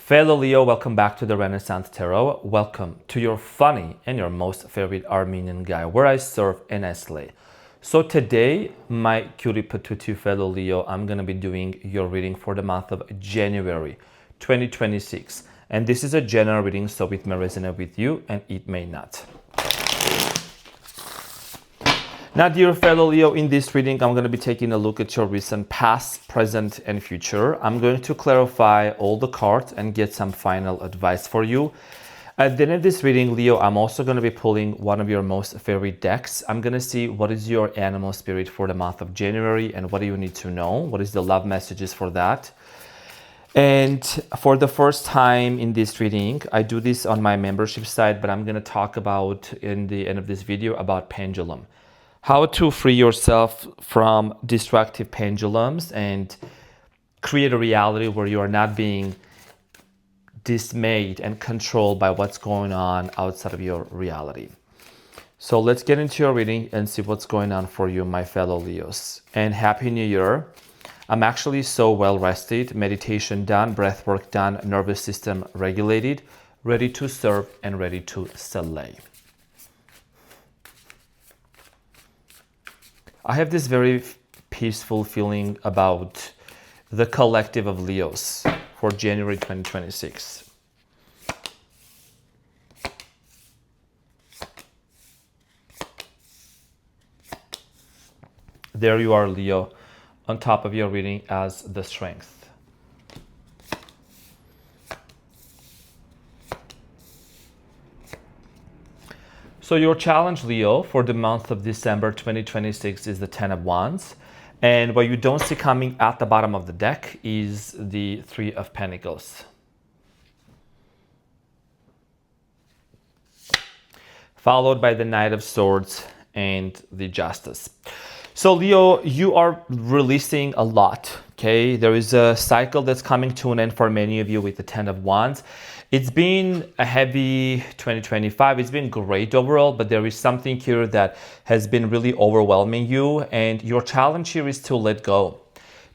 Fellow Leo, welcome back to the Renaissance Tarot. Welcome to your funny and your most favorite Armenian guy, where I serve and I slay. So today, my cutie patootie fellow Leo, I'm going to be doing your reading for the month of January 2026. And this is a general reading, so it may resonate with you and it may not. Now, dear fellow Leo, in this reading, I'm going to be taking a look at your recent past, present, and future. I'm going to clarify all the cards and get some final advice for you. At the end of this reading, Leo, I'm also going to be pulling one of your most favorite decks. I'm going to see what is your animal spirit for the month of January and what do you need to know? What is the love messages for that? And for the first time in this reading, I do this on my membership site, but I'm going to talk about in the end of this video about pendulum. How to free yourself from destructive pendulums and create a reality where you are not being dismayed and controlled by what's going on outside of your reality. So let's get into your reading and see what's going on for you, my fellow Leos. And Happy New Year. I'm actually so well rested, meditation done, breath work done, nervous system regulated, ready to serve and ready to slay. I have this very peaceful feeling about the collective of Leos for January 2026. There you are, Leo, on top of your reading as the strength. So your challenge, Leo, for the month of December 2026 is the Ten of Wands. And what you don't see coming at the bottom of the deck is the Three of Pentacles. Followed by the Knight of Swords and the Justice. So Leo, you are releasing a lot, okay? There is a cycle that's coming to an end for many of you with the Ten of Wands. It's been a heavy 2025. It's been great overall, but there is something here that has been really overwhelming you. And your challenge here is to let go.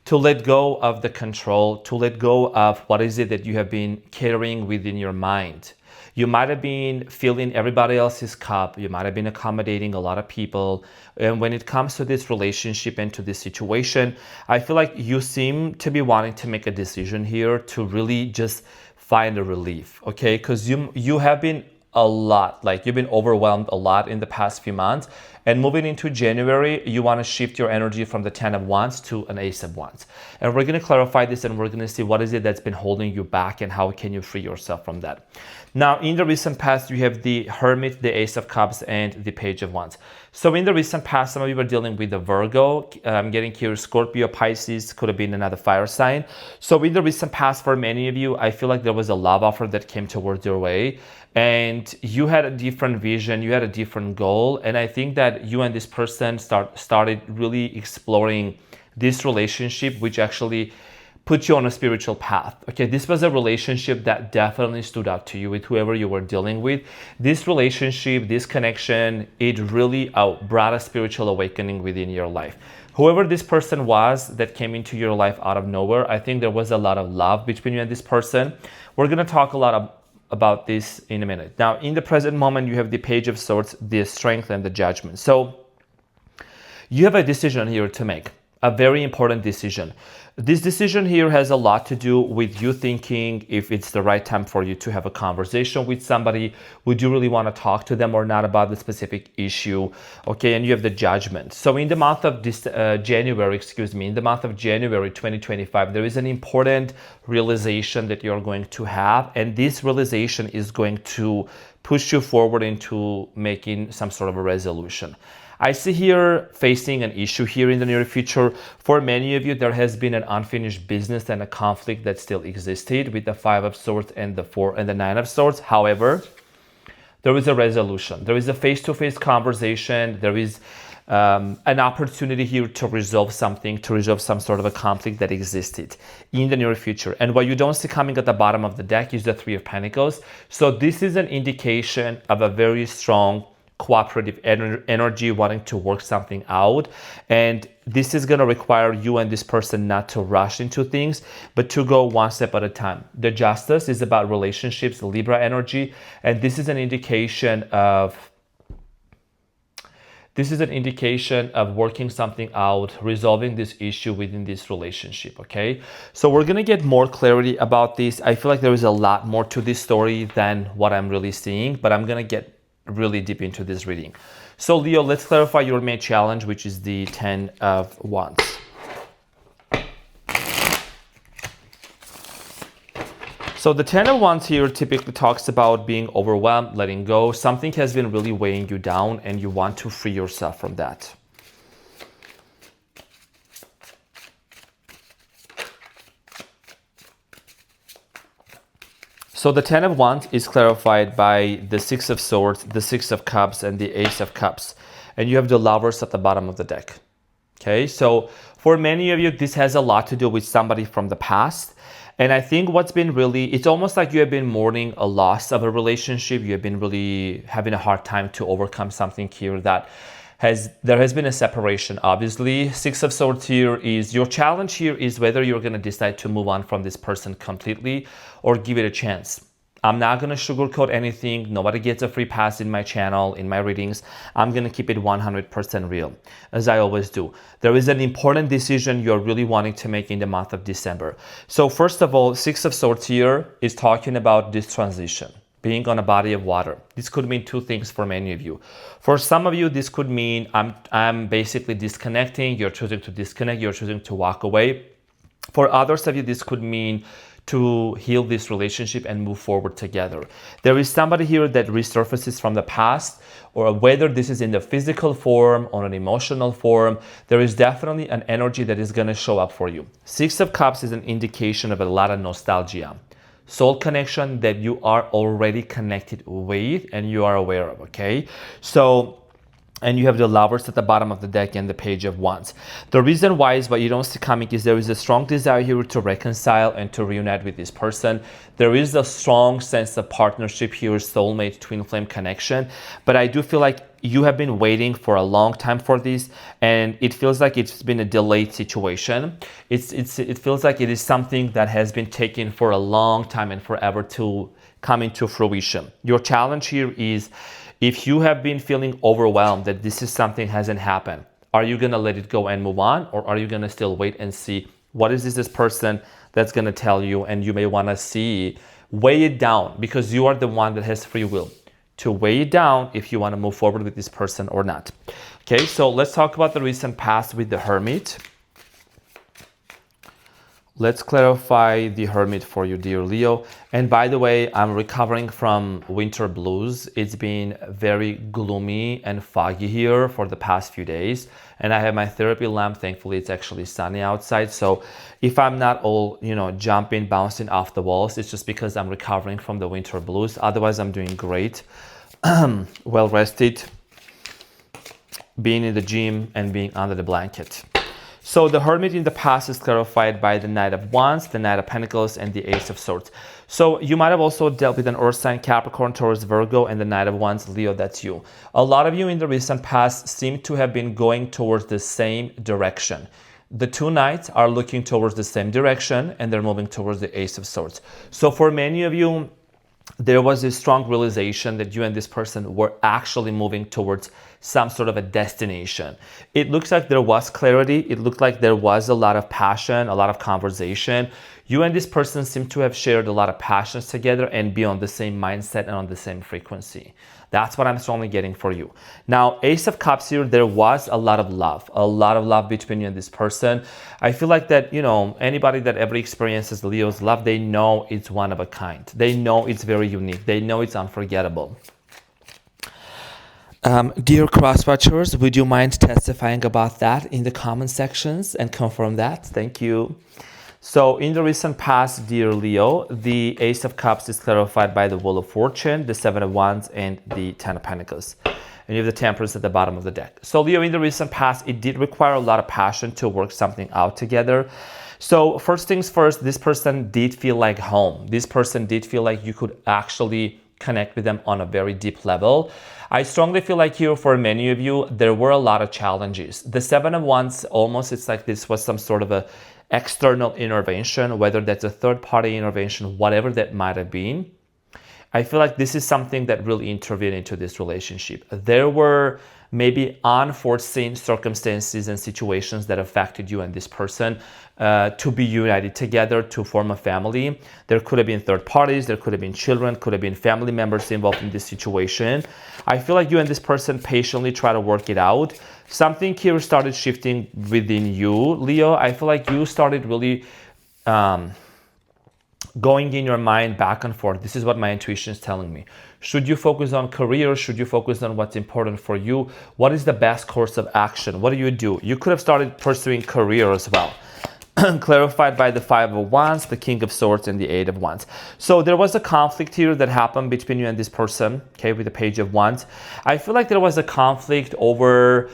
To let go of the control, to let go of what is it that you have been carrying within your mind. You might have been filling everybody else's cup. You might have been accommodating a lot of people. And when it comes to this relationship and to this situation, I feel like you seem to be wanting to make a decision here to really just find a relief, okay? Because you have been a lot, like you've been overwhelmed a lot in the past few months. And moving into January, you want to shift your energy from the Ten of Wands to an Ace of Wands. And we're going to clarify this and we're going to see what is it that's been holding you back and how can you free yourself from that. Now, in the recent past, you have the Hermit, the Ace of Cups, and the Page of Wands. So in the recent past, some of you were dealing with the Virgo. I'm getting here, Scorpio, Pisces, could have been another fire sign. So in the recent past, for many of you, I feel like there was a love offer that came towards your way. And you had a different vision, you had a different goal. And I think that you and this person started really exploring this relationship, which actually put you on a spiritual path. Okay, this was a relationship that definitely stood out to you with whoever you were dealing with. This relationship, this connection, it really brought a spiritual awakening within your life. Whoever this person was that came into your life out of nowhere, I think there was a lot of love between you and this person. We're going to talk a lot about this in a minute. Now, in the present moment, you have the Page of Swords, the Strength, and the Judgment. So you have a decision here to make, a very important decision. This decision here has a lot to do with you thinking if it's the right time for you to have a conversation with somebody. Would you really want to talk to them or not about the specific issue? Okay, and you have the Judgment. So in the month of January 2025, there is an important realization that you're going to have. And this realization is going to push you forward into making some sort of a resolution. I see here facing an issue here in the near future. For many of you, there has been an unfinished business and a conflict that still existed with the Five of Swords and the Nine of Swords. However, there is a resolution. There is a face-to-face conversation. There is an opportunity here to resolve something, to resolve some sort of a conflict that existed in the near future. And what you don't see coming at the bottom of the deck is the Three of Pentacles. So this is an indication of a very strong cooperative energy, wanting to work something out. And this is going to require you and this person not to rush into things, but to go one step at a time. The Justice is about relationships, Libra energy, and this is an indication of working something out, resolving this issue within this relationship, okay? So we're gonna get more clarity about this. I feel like there is a lot more to this story than what I'm really seeing, but I'm gonna get really deep into this reading. So Leo, let's clarify your main challenge, which is the 10 of Wands. So the 10 of Wands here typically talks about being overwhelmed, letting go. Something has been really weighing you down and you want to free yourself from that. So the 10 of Wands is clarified by the 6 of Swords, the 6 of Cups, and the Ace of Cups. And you have the Lovers at the bottom of the deck. Okay, so for many of you, this has a lot to do with somebody from the past. And I think what's been really, it's almost like you have been mourning a loss of a relationship. You have been really having a hard time to overcome something here that there has been a separation, obviously. 6 of Swords here is, your challenge here is whether you're going to decide to move on from this person completely or give it a chance. I'm not going to sugarcoat anything. Nobody gets a free pass in my channel, in my readings. I'm going to keep it 100% real, as I always do. There is an important decision you're really wanting to make in the month of December. So first of all, 6 of Swords here is talking about this transition, being on a body of water. This could mean two things for many of you. For some of you, this could mean I'm basically disconnecting. You're choosing to disconnect. You're choosing to walk away. For others of you, this could mean to heal this relationship and move forward together. There is somebody here that resurfaces from the past, or whether this is in the physical form or an emotional form, there is definitely an energy that is going to show up for you. 6 of Cups is an indication of a lot of nostalgia, soul connection that you are already connected with and you are aware of, okay? So, and you have the Lovers at the bottom of the deck and the Page of Wands. The reason why is what you don't see coming is there is a strong desire here to reconcile and to reunite with this person. There is a strong sense of partnership here, soulmate, twin flame connection. But I do feel like you have been waiting for a long time for this, and it feels like it's been a delayed situation. It feels like it is something that has been taken for a long time and forever to come into fruition. Your challenge here is, if you have been feeling overwhelmed that this is something hasn't happened, are you going to let it go and move on? Or are you going to still wait and see what is this person that's going to tell you? And you may want to weigh it down, because you are the one that has free will to weigh it down if you want to move forward with this person or not. Okay, so let's talk about the recent past with the Hermit. Let's clarify the Hermit for you, dear Leo. And by the way, I'm recovering from winter blues. It's been very gloomy and foggy here for the past few days. And I have my therapy lamp. Thankfully, it's actually sunny outside. So if I'm not all, jumping, bouncing off the walls, it's just because I'm recovering from the winter blues. Otherwise, I'm doing great. Well rested, being in the gym and being under the blanket. So the Hermit in the past is clarified by the Knight of Wands, the Knight of Pentacles, and the Ace of Swords. So you might have also dealt with an Earth sign, Capricorn, Taurus, Virgo, and the Knight of Wands, Leo, that's you. A lot of you in the recent past seem to have been going towards the same direction. The two Knights are looking towards the same direction, and they're moving towards the Ace of Swords. So for many of you, there was a strong realization that you and this person were actually moving towards some sort of a destination. It looks like there was clarity. It looked like there was a lot of passion, a lot of conversation. You and this person seem to have shared a lot of passions together and be on the same mindset and on the same frequency. That's what I'm strongly getting for you. Now, Ace of Cups here, there was a lot of love between you and this person. I feel like that, anybody that ever experiences Leo's love, they know it's one of a kind. They know it's very unique. They know it's unforgettable. Dear cross-watchers, would you mind testifying about that in the comment sections and confirm that? Thank you. So in the recent past, dear Leo, the Ace of Cups is clarified by the Wheel of Fortune, the 7 of Wands, and the 10 of Pentacles. And you have the Temperance at the bottom of the deck. So Leo, in the recent past, it did require a lot of passion to work something out together. So first things first, this person did feel like home. This person did feel like you could actually connect with them on a very deep level. I strongly feel like here for many of you, there were a lot of challenges. The Seven of Wands, almost it's like this was some sort of a external intervention, whether that's a third-party intervention, whatever that might have been. I feel like this is something that really intervened into this relationship. There were maybe unforeseen circumstances and situations that affected you and this person to be united together to form a family. There could have been third parties, there could have been children, could have been family members involved in this situation. I feel like you and this person patiently try to work it out. Something here started shifting within you, Leo. I feel like you started really going in your mind back and forth. This is what my intuition is telling me. Should you focus on career? Should you focus on what's important for you? What is the best course of action? What do? You could have started pursuing career as well. Clarified by the Five of Wands, the King of Swords, and the Eight of Wands. So there was a conflict here that happened between you and this person, okay, with the Page of Wands. I feel like there was a conflict over,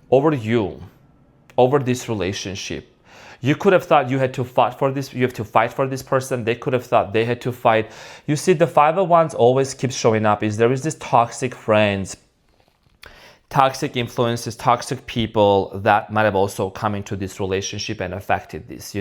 over this relationship. You could have thought you had to fight for this. You have to fight for this person. They could have thought they had to fight. You see, the Five of Wands always keeps showing up. There is this toxic friends, toxic influences, toxic people that might have also come into this relationship and affected this,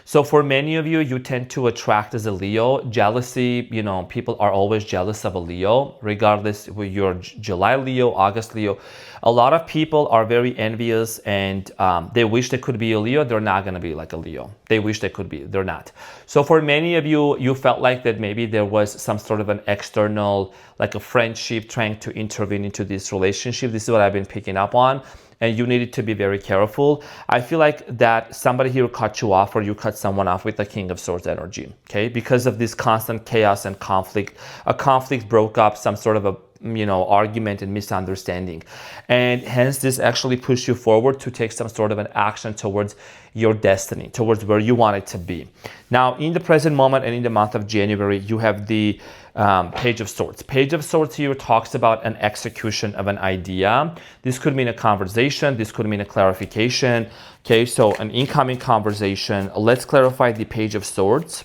So for many of you, you tend to attract as a Leo. Jealousy, people are always jealous of a Leo, regardless if you're July Leo, August Leo. A lot of people are very envious and they wish they could be a Leo. They're not going to be like a Leo. They wish they could be. They're not. So for many of you, you felt like that maybe there was some sort of an external, like a friendship trying to intervene into this relationship. This is what I've been picking up on. And you needed to be very careful. I feel like that somebody here cut you off or you cut someone off with the King of Swords energy, okay? Because of this constant chaos and conflict. A conflict broke up some sort of a argument and misunderstanding. And hence this actually pushed you forward to take some sort of an action towards your destiny, towards where you want it to be. Now, in the present moment and in the month of January, you have the Page of Swords. Page of Swords here talks about an execution of an idea. This could mean a conversation. This could mean a clarification. Okay, so an incoming conversation. Let's clarify the Page of Swords.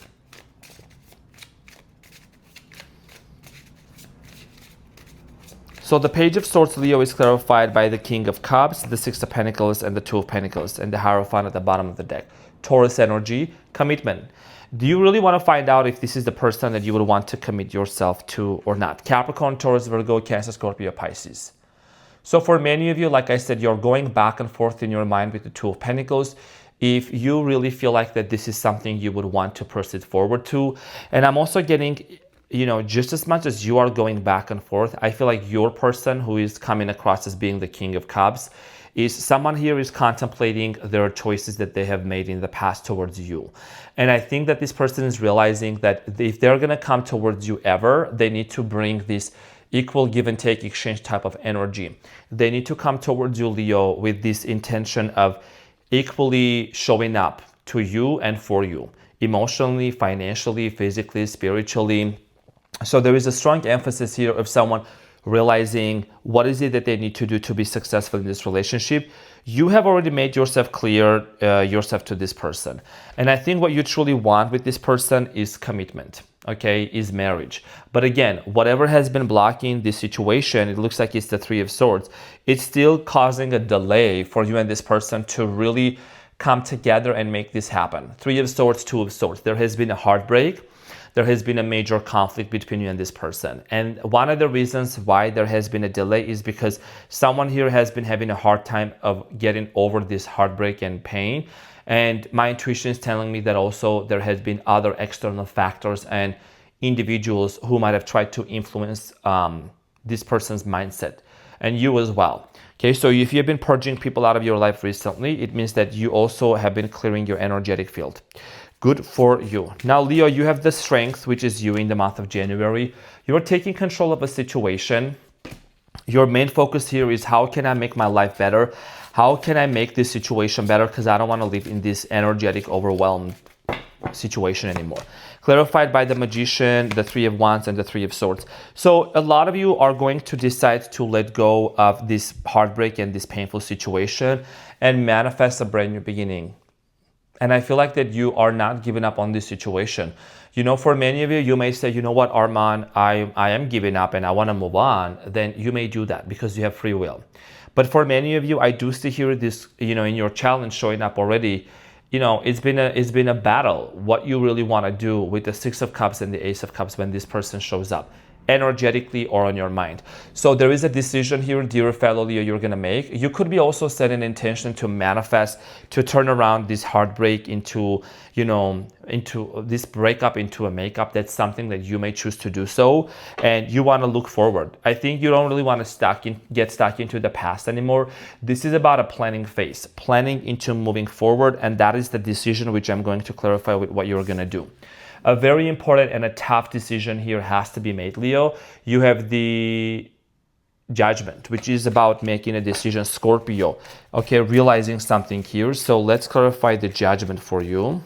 So the Page of Swords, Leo, is clarified by the King of Cups, the Six of Pentacles, and the Two of Pentacles, and the Hierophant at the bottom of the deck. Taurus energy, commitment. Do you really want to find out if this is the person that you would want to commit yourself to or not? Capricorn, Taurus, Virgo, Cancer, Scorpio, Pisces. So for many of you, like I said, you're going back and forth in your mind with the Two of Pentacles. If you really feel like that this is something you would want to proceed forward to. And I'm also getting, just as much as you are going back and forth, I feel like your person who is coming across as being the King of Cups is someone here is contemplating their choices that they have made in the past towards you. And I think that this person is realizing that if they're going to come towards you ever, they need to bring this equal give and take exchange type of energy. They need to come towards you, Leo, with this intention of equally showing up to you and for you, emotionally, financially, physically, spiritually. So there is a strong emphasis here of someone realizing what is it that they need to do to be successful in this relationship. You have already made yourself clear yourself to this person. And I think what you truly want with this person is commitment, okay, is marriage. But again, whatever has been blocking this situation, it looks like it's the Three of Swords. It's still causing a delay for you and this person to really come together and make this happen. Three of Swords, Two of Swords. There has been a heartbreak. There has been a major conflict between you and this person. And one of the reasons why there has been a delay is because someone here has been having a hard time of getting over this heartbreak and pain. And my intuition is telling me that also there has been other external factors and individuals who might have tried to influence this person's mindset and you as well. Okay, so if you've been purging people out of your life recently, it means that you also have been clearing your energetic field. Good for you. Now, Leo, you have the strength, which is you in the month of January. You're taking control of a situation. Your main focus here is how can I make my life better? How can I make this situation better? Because I don't want to live in this energetic, overwhelmed situation anymore. Clarified by the Magician, the Three of Wands, and the Three of Swords. So a lot of you are going to decide to let go of this heartbreak and this painful situation and manifest a brand new beginning. And I feel like that you are not giving up on this situation. For many of you, you may say, you know what, Arman, I am giving up and I want to move on. Then you may do that because you have free will. But for many of you, I do still hear this, in your challenge showing up already. It's been a battle. What you really want to do with the Six of Cups and the Ace of Cups when this person shows up, energetically or on your mind. So there is a decision here, dear fellow Leo, you're going to make. You could be also set an intention to manifest, to turn around this heartbreak into this breakup into a makeup. That's something that you may choose to do so. And you want to look forward. I think you don't really want to get stuck into the past anymore. This is about a planning phase, planning into moving forward. And that is the decision which I'm going to clarify with what you're going to do. A very important and a tough decision here has to be made, Leo. You have the Judgment, which is about making a decision, Scorpio. Okay, realizing something here. So let's clarify the Judgment for you.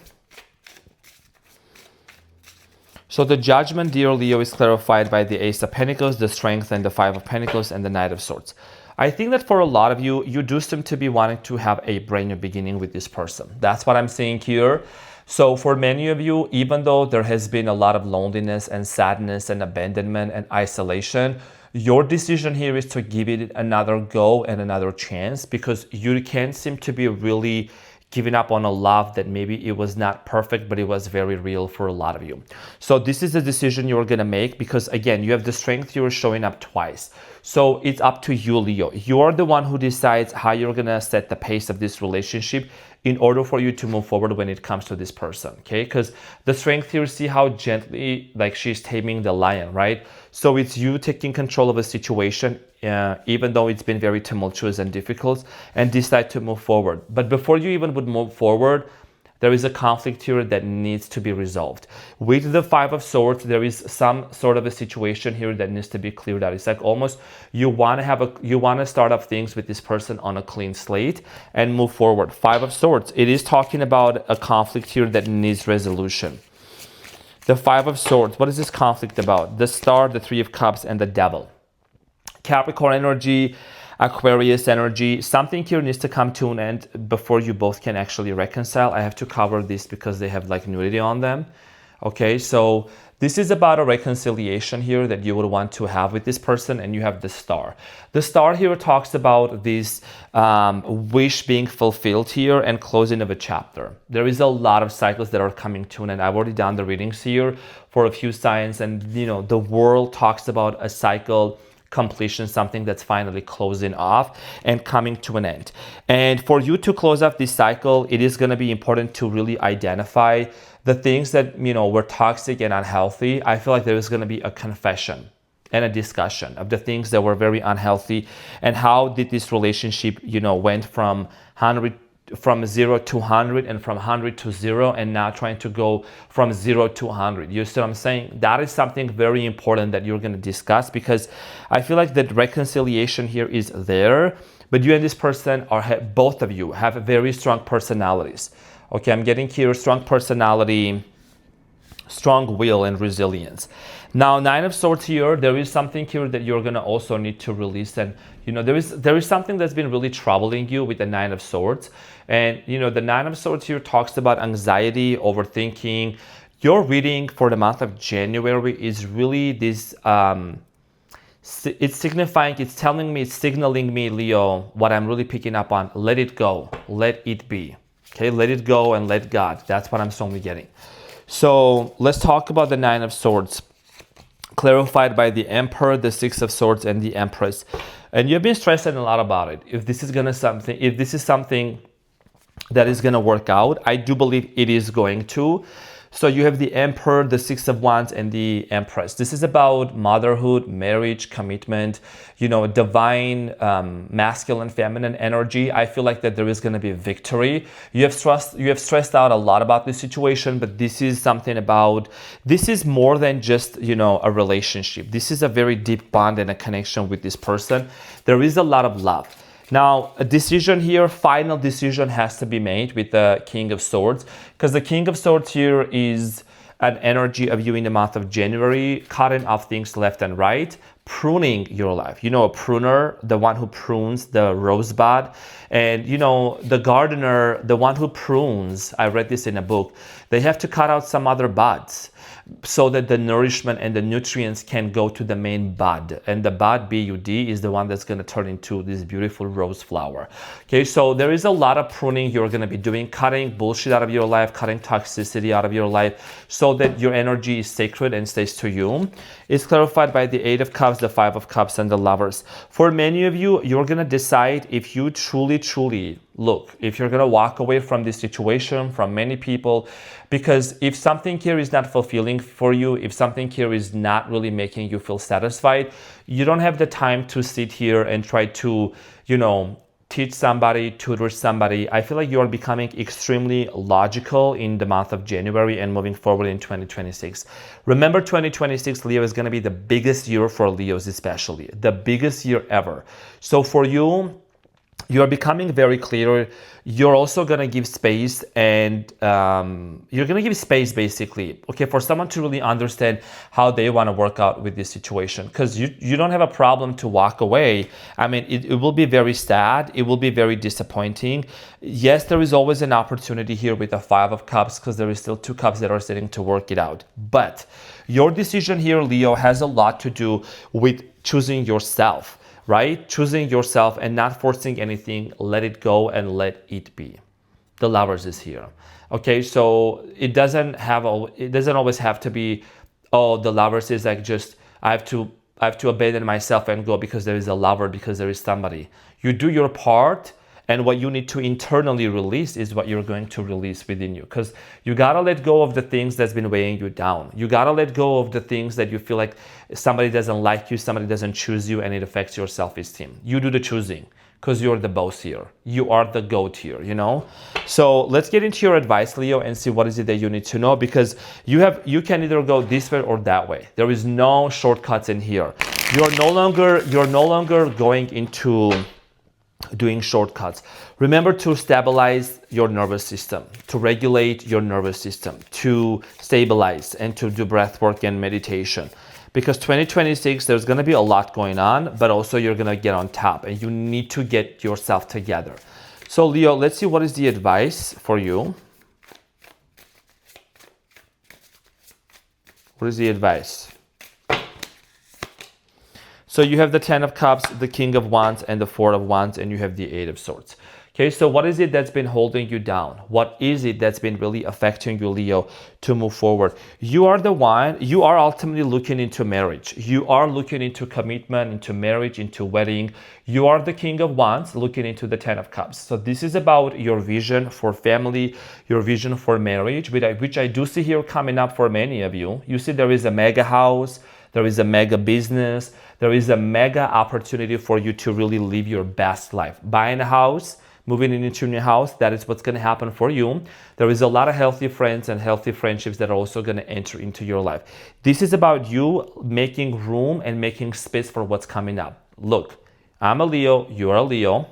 So the Judgment, dear Leo, is clarified by the Ace of Pentacles, the Strength, and the Five of Pentacles, and the Knight of Swords. I think that for a lot of you, you do seem to be wanting to have a brand new beginning with this person. That's what I'm seeing here. So for many of you, even though there has been a lot of loneliness and sadness and abandonment and isolation, your decision here is to give it another go and another chance, because you can't seem to be really giving up on a love that maybe it was not perfect, but it was very real for a lot of you. So this is a decision you're going to make, because again, you have the Strength, you're showing up twice. So it's up to you, Leo. You're the one who decides how you're going to set the pace of this relationship in order for you to move forward when it comes to this person, okay? Because the Strength here, see how gently, like she's taming the lion, right? So it's you taking control of a situation, even though it's been very tumultuous and difficult, and decide to move forward. But before you even would move forward, there is a conflict here that needs to be resolved. With the Five of Swords, there is some sort of a situation here that needs to be cleared out. It's like almost you want to start up things with this person on a clean slate and move forward. Five of Swords, it is talking about a conflict here that needs resolution. The Five of Swords, what is this conflict about? The Star, the Three of Cups, and the Devil. Capricorn energy, Aquarius energy, something here needs to come to an end before you both can actually reconcile. I have to cover this because they have like nudity on them. Okay, so this is about a reconciliation here that you would want to have with this person, and you have the Star. The Star here talks about this wish being fulfilled here and closing of a chapter. There is a lot of cycles that are coming to an end. I've already done the readings here for a few signs, and the world talks about a cycle completion, something that's finally closing off and coming to an end. And for you to close off this cycle, it is going to be important to really identify the things that were toxic and unhealthy. I feel like there is going to be a confession and a discussion of the things that were very unhealthy, and how did this relationship went from 0 to 100 and from 100 to 0, and now trying to go from 0 to 100. You see what I'm saying? That is something very important that you're going to discuss, because I feel like that reconciliation here is there, but you and this person both of you have very strong personalities. Okay, I'm getting here strong personality, strong will, and resilience. Now, Nine of Swords here, there is something here that you're going to also need to release. And, there is something that's been really troubling you with the Nine of Swords. And, the Nine of Swords here talks about anxiety, overthinking. Your reading for the month of January is really this, it's signaling me, Leo, what I'm really picking up on. Let it go. Let it be. Okay, let it go and let God. That's what I'm strongly getting. So let's talk about the Nine of Swords, clarified by the Emperor, the Six of Swords, and the Empress. And you've been stressing a lot about it. If this is something that is gonna work out, I do believe it is going to. So you have the Emperor, the Six of Wands, and the Empress. This is about motherhood, marriage, commitment, divine, masculine, feminine energy. I feel like that there is going to be victory. You have stressed out a lot about this situation, but this is more than just, a relationship. This is a very deep bond and a connection with this person. There is a lot of love. Now, a decision here, final decision has to be made with the King of Swords, because the King of Swords here is an energy of you in the month of January, cutting off things left and right, pruning your life. You know, a pruner, the one who prunes the rosebud, and you know, the gardener, the one who prunes, I read this in a book, they have to cut out some other buds so that the nourishment and the nutrients can go to the main bud. And the bud, B-U-D, is the one that's going to turn into this beautiful rose flower. Okay, so there is a lot of pruning you're going to be doing, cutting bullshit out of your life, cutting toxicity out of your life so that your energy is sacred and stays to you. It's clarified by the Eight of Cups, the Five of Cups, and the Lovers. For many of you, you're going to decide if you truly look, if you're going to walk away from this situation, from many people, because if something here is not fulfilling for you, if something here is not really making you feel satisfied, you don't have the time to sit here and try to, you know, teach somebody, tutor somebody. I feel like you are becoming extremely logical in the month of January and moving forward in 2026. Remember, 2026, Leo, is going to be the biggest year for Leos, especially the biggest year ever. So for you, you're becoming very clear. You're also going to give space, and you're going to give space basically, okay, for someone to really understand how they want to work out with this situation, because you don't have a problem to walk away. I mean, it will be very sad. It will be very disappointing. Yes, there is always an opportunity here with the Five of Cups, because there is still two cups that are sitting to work it out. But your decision here, Leo, has a lot to do with choosing yourself. Right? Choosing yourself and not forcing anything. Let it go and let it be. The Lovers is here. Okay, so it doesn't always have to be, oh, the Lovers is like just I have to abandon myself and go because there is a lover, because there is somebody. You do your part, and what you need to internally release is what you're going to release within you, because you gotta let go of the things that's been weighing you down. You gotta let go of the things that you feel like somebody doesn't like you, somebody doesn't choose you, and it affects your self-esteem. You do the choosing, because you're the boss here. You are the GOAT here, you know? So let's get into your advice, Leo, and see what is it that you need to know, because you can either go this way or that way. There is no shortcuts in here. You're no longer going into doing shortcuts. Remember to stabilize your nervous system, to regulate your nervous system, to stabilize, and to do breath work and meditation. Because 2026, there's going to be a lot going on, but also you're going to get on top, and you need to get yourself together. So Leo, let's see what is the advice for you. What is the advice? So you have the Ten of Cups, the King of Wands, and the Four of Wands, and you have the Eight of Swords. Okay, so what is it that's been holding you down? What is it that's been really affecting you, Leo, to move forward? You are the one, you are ultimately looking into marriage. You are looking into commitment, into marriage, into wedding. You are the King of Wands looking into the Ten of Cups. So this is about your vision for family, your vision for marriage, which I do see here coming up for many of you. You see there is a mega house, there is a mega business, there is a mega opportunity for you to really live your best life. Buying a house, moving into a new house, that is what's going to happen for you. There is a lot of healthy friends and healthy friendships that are also going to enter into your life. This is about you making room and making space for what's coming up. Look, I'm a Leo, you're a Leo.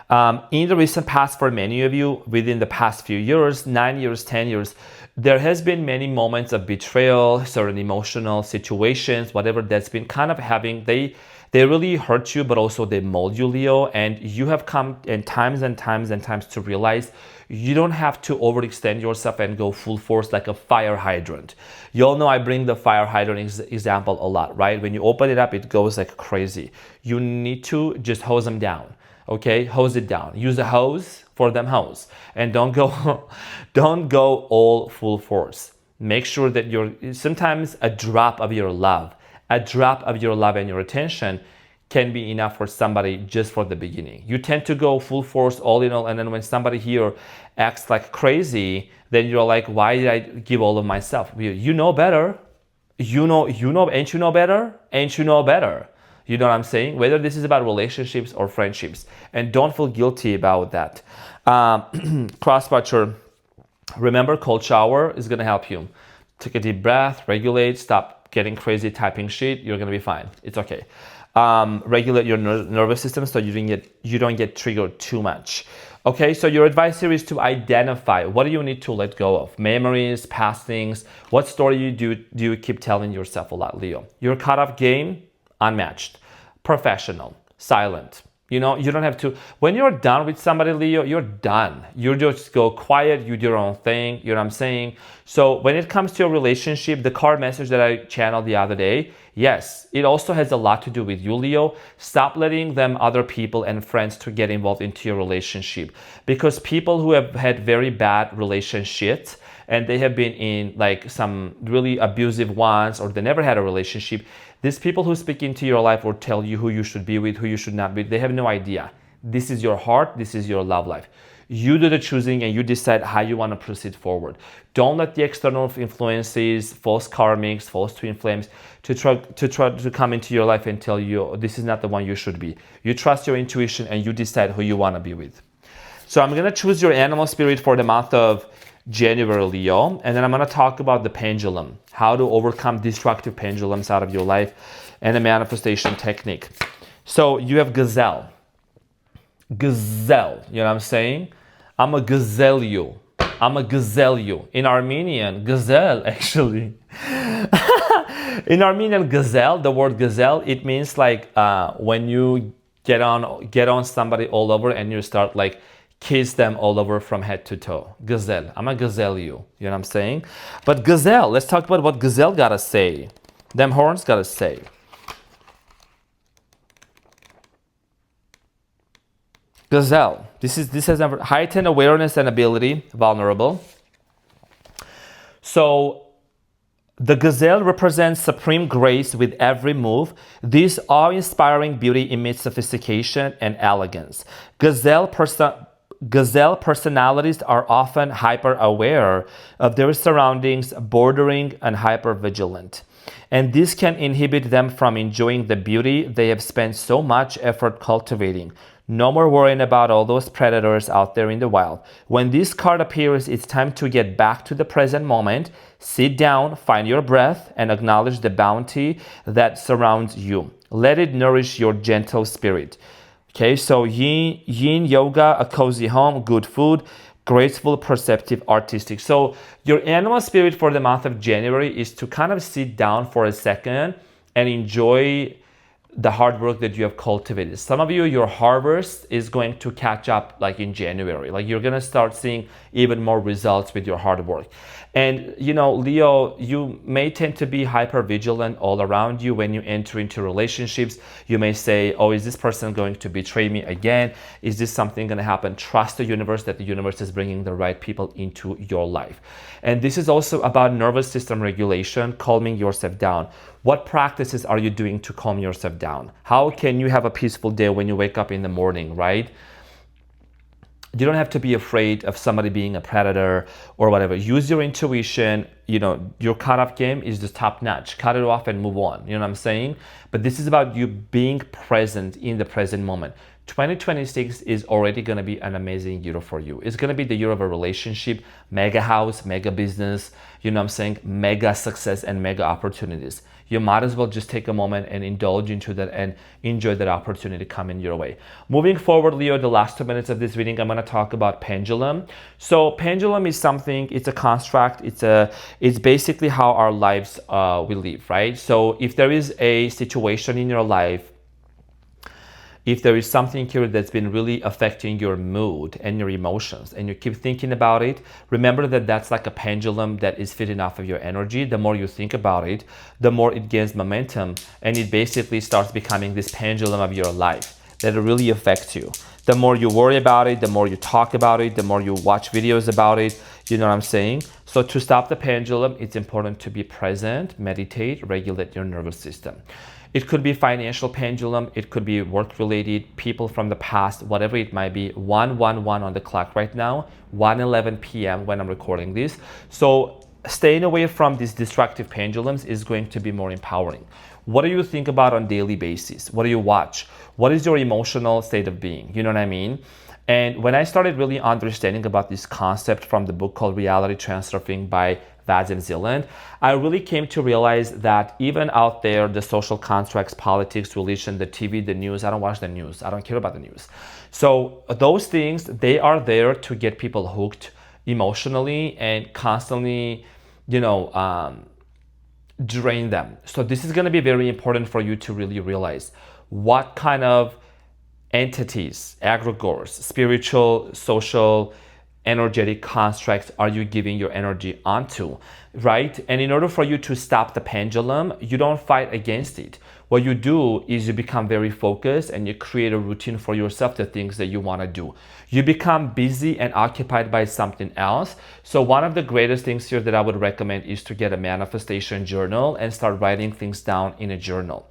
In the recent past, for many of you, within the past few years, 9 years, 10 years, there has been many moments of betrayal, certain emotional situations, whatever that's been kind of having, they really hurt you, but also they mold you, Leo. And you have come in times and times and times to realize you don't have to overextend yourself and go full force like a fire hydrant. You all know I bring the fire hydrant example a lot, right? When you open it up, it goes like crazy. You need to just hose them down. Okay, hose it down. Use a hose for them hose, and don't go all full force. Make sure that sometimes a drop of your love and your attention can be enough for somebody just for the beginning. You tend to go full force, all in all, and then when somebody here acts like crazy, then you're like, why did I give all of myself? You know better. Ain't you know better? Ain't you know better? You know what I'm saying? Whether this is about relationships or friendships. And don't feel guilty about that. Crosswatcher, remember, cold shower is going to help you. Take a deep breath, regulate, stop getting crazy typing shit. You're going to be fine. It's okay. Regulate your nervous system so you don't get triggered too much. Okay, so your advice here is to identify what do you need to let go of? Memories, past things. What story do you keep telling yourself a lot, Leo? Your cut-off game, unmatched. Professional, silent. You know, you don't have to, when you're done with somebody, Leo, you're done. You just go quiet, you do your own thing, you know what I'm saying? So when it comes to your relationship, the card message that I channeled the other day, yes, it also has a lot to do with you, Leo. Stop letting them, other people and friends, to get involved into your relationship. Because people who have had very bad relationships, and they have been in like some really abusive ones, or they never had a relationship, these people who speak into your life or tell you who you should be with, who you should not be, they have no idea. This is your heart, this is your love life. You do the choosing and you decide how you want to proceed forward. Don't let the external influences, false karmics, false twin flames to try to come into your life and tell you this is not the one you should be. You trust your intuition and you decide who you want to be with. So I'm going to choose your animal spirit for the month of January, Leo, and then I'm going to talk about the pendulum, how to overcome destructive pendulums out of your life, and a manifestation technique. So you have gazelle. Gazelle, you know what I'm saying? I'm a gazelle you. I'm a gazelle you. In Armenian, gazelle actually. In Armenian, gazelle, the word gazelle, it means like when you get on somebody all over and you start like kiss them all over from head to toe. Gazelle. I'm a gazelle you. You know what I'm saying? But gazelle, let's talk about what gazelle gotta say. Them horns gotta say. Gazelle. This has heightened awareness and ability, vulnerable. So the gazelle represents supreme grace with every move. This awe-inspiring beauty emits sophistication and elegance. Gazelle personalities are often hyper-aware of their surroundings, bordering on hyper-vigilant. And this can inhibit them from enjoying the beauty they have spent so much effort cultivating. No more worrying about all those predators out there in the wild. When this card appears, it's time to get back to the present moment. Sit down, find your breath, and acknowledge the bounty that surrounds you. Let it nourish your gentle spirit. Okay, so yin yoga, a cozy home, good food, graceful, perceptive, artistic. So your animal spirit for the month of January is to kind of sit down for a second and enjoy the hard work that you have cultivated. Some of you, your harvest is going to catch up like in January. Like you're gonna start seeing even more results with your hard work. And you know, Leo, you may tend to be hyper vigilant all around you when you enter into relationships. You may say, oh, is this person going to betray me again? Is this something gonna happen? Trust the universe that the universe is bringing the right people into your life. And this is also about nervous system regulation, calming yourself down. What practices are you doing to calm yourself down? How can you have a peaceful day when you wake up in the morning, right? You don't have to be afraid of somebody being a predator or whatever. Use your intuition. You know, your cutoff game is just top notch. Cut it off and move on. You know what I'm saying? But this is about you being present in the present moment. 2026 is already going to be an amazing year for you. It's going to be the year of a relationship, mega house, mega business, you know what I'm saying, mega success and mega opportunities. You might as well just take a moment and indulge into that and enjoy that opportunity coming your way. Moving forward, Leo, the last 2 minutes of this reading, I'm going to talk about pendulum. So pendulum is something, it's a construct, it's basically how our lives we live, right? So if there is a situation in your life, if there is something here that's been really affecting your mood and your emotions and you keep thinking about it, remember that that's like a pendulum that is feeding off of your energy. The more you think about it, the more it gains momentum and it basically starts becoming this pendulum of your life that really affects you. The more you worry about it, the more you talk about it, the more you watch videos about it, you know what I'm saying? So to stop the pendulum, it's important to be present, meditate, regulate your nervous system. It could be financial pendulum, it could be work-related, people from the past, whatever it might be. 1:11 on the clock right now, 1:11 p.m. when I'm recording this. So staying away from these destructive pendulums is going to be more empowering. What do you think about on a daily basis? What do you watch? What is your emotional state of being? You know what I mean? And when I started really understanding about this concept from the book called Reality Transurfing by Vaz in Zealand, I really came to realize that even out there, the social contracts, politics, religion, the TV, the news, I don't watch the news. I don't care about the news. So those things, they are there to get people hooked emotionally and constantly, drain them. So this is going to be very important for you to really realize what kind of entities, egregores, spiritual, social, energetic constructs are you giving your energy onto, right? And in order for you to stop the pendulum, you don't fight against it. What you do is you become very focused and you create a routine for yourself, the things that you want to do. You become busy and occupied by something else. So one of the greatest things here that I would recommend is to get a manifestation journal and start writing things down in a journal.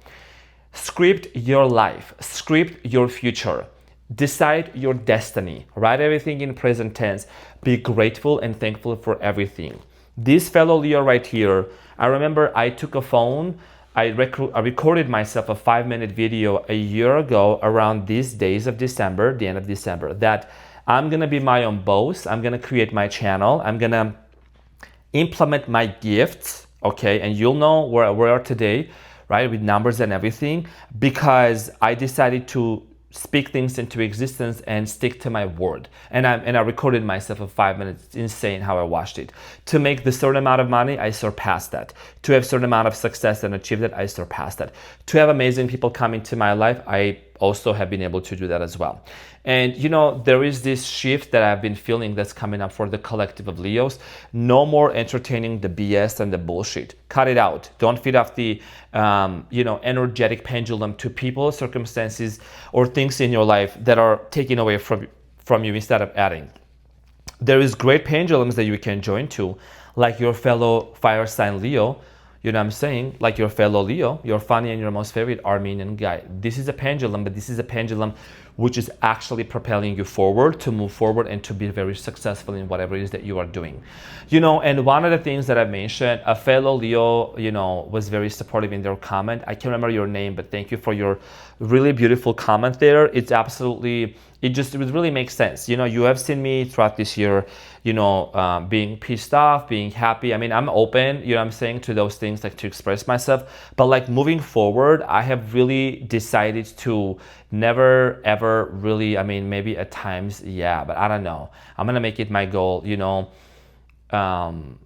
Script your life, script your future, decide your destiny, write everything in present tense, be grateful and thankful for everything. This fellow Leo right here, I remember I took a phone, I recorded myself a 5-minute video a year ago around these days of December, the end of December, that I'm gonna be my own boss, I'm gonna create my channel, I'm gonna implement my gifts, okay, and you'll know where we are today, right, with numbers and everything, because I decided to speak things into existence and stick to my word. And I recorded myself for 5 minutes. It's insane how I watched it. To make the certain amount of money, I surpassed that. To have certain amount of success and achieve that, I surpassed that. To have amazing people come into my life, I also have been able to do that as well. And there is this shift that I've been feeling that's coming up for the collective of Leos. No more entertaining the BS and the bullshit. Cut it out. Don't feed off the energetic pendulum to people, circumstances, or things in your life that are taking away from you instead of adding. There is great pendulums that you can join to, like your fellow fire sign Leo. You know what I'm saying? Like your fellow Leo, your funny and your most favorite Armenian guy. This is a pendulum, but this is a pendulum which is actually propelling you forward to move forward and to be very successful in whatever it is that you are doing. And one of the things that I mentioned, a fellow Leo, was very supportive in their comment. I can't remember your name, but thank you for your really beautiful comment there. It's absolutely, it really makes sense. You have seen me throughout this year, being pissed off, being happy. I mean, I'm open, I'm saying, to those things, like to express myself. But like moving forward, I have really decided to never ever really, maybe at times, yeah, but I don't know. I'm gonna make it my goal, I'm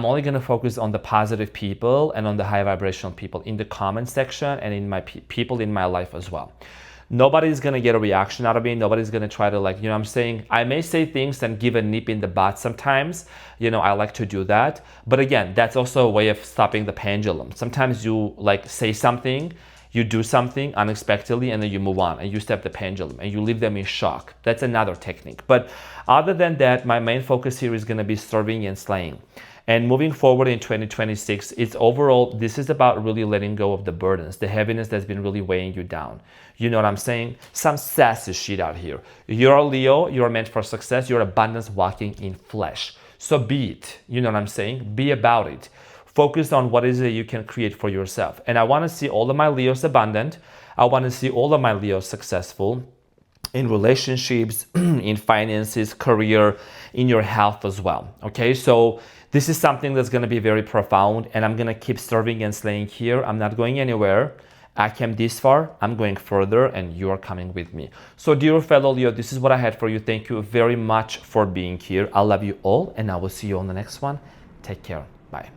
only gonna focus on the positive people and on the high vibrational people in the comment section and in my people in my life as well. Nobody's gonna get a reaction out of me. Nobody's gonna try to I'm saying, I may say things and give a nip in the butt sometimes. I like to do that. But again, that's also a way of stopping the pendulum. Sometimes you say something, you do something unexpectedly, and then you move on and you step the pendulum and you leave them in shock. That's another technique. But other than that, my main focus here is gonna be serving and slaying. And moving forward in 2026, this is about really letting go of the burdens, the heaviness that's been really weighing you down. You know what I'm saying? Some sassy shit out here. You're a Leo, you're meant for success, you're abundance walking in flesh. So be it, you know what I'm saying? Be about it. Focus on what is it you can create for yourself. And I wanna see all of my Leos abundant. I wanna see all of my Leos successful in relationships, in finances, career, in your health as well, okay? So this is something that's gonna be very profound, and I'm gonna keep serving and slaying here. I'm not going anywhere. I came this far, I'm going further, and you are coming with me. So dear fellow Leo, this is what I had for you. Thank you very much for being here. I love you all, and I will see you on the next one. Take care, bye.